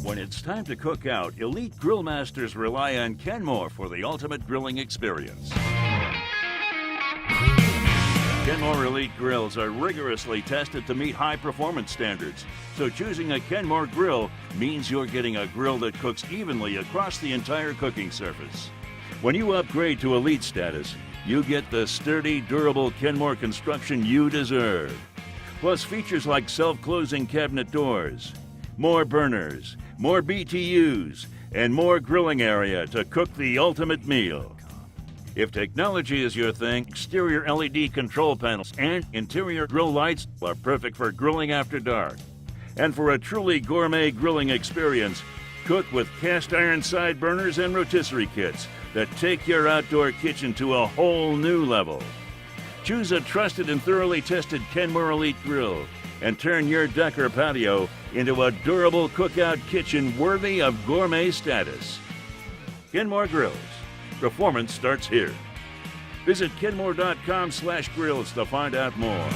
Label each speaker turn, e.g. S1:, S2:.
S1: When it's time to cook out, elite grill masters rely on Kenmore for the ultimate grilling experience. Kenmore Elite grills are rigorously tested to meet high performance standards, so choosing a Kenmore grill means you're getting a grill that cooks evenly across the entire cooking surface. When you upgrade to Elite status, you get the sturdy, durable Kenmore construction you deserve. Plus features like self-closing cabinet doors, more burners, more BTUs, and more grilling area to cook the ultimate meal. If technology is your thing, exterior LED control panels and interior grill lights are perfect for grilling after dark. And for a truly gourmet grilling experience, cook with cast iron side burners and rotisserie kits that take your outdoor kitchen to a whole new level. Choose a trusted and thoroughly tested Kenmore Elite grill and turn your deck or patio into a durable cookout kitchen worthy of gourmet status. Kenmore Grills. Performance starts here. Visit kenmore.com/grills to find out more.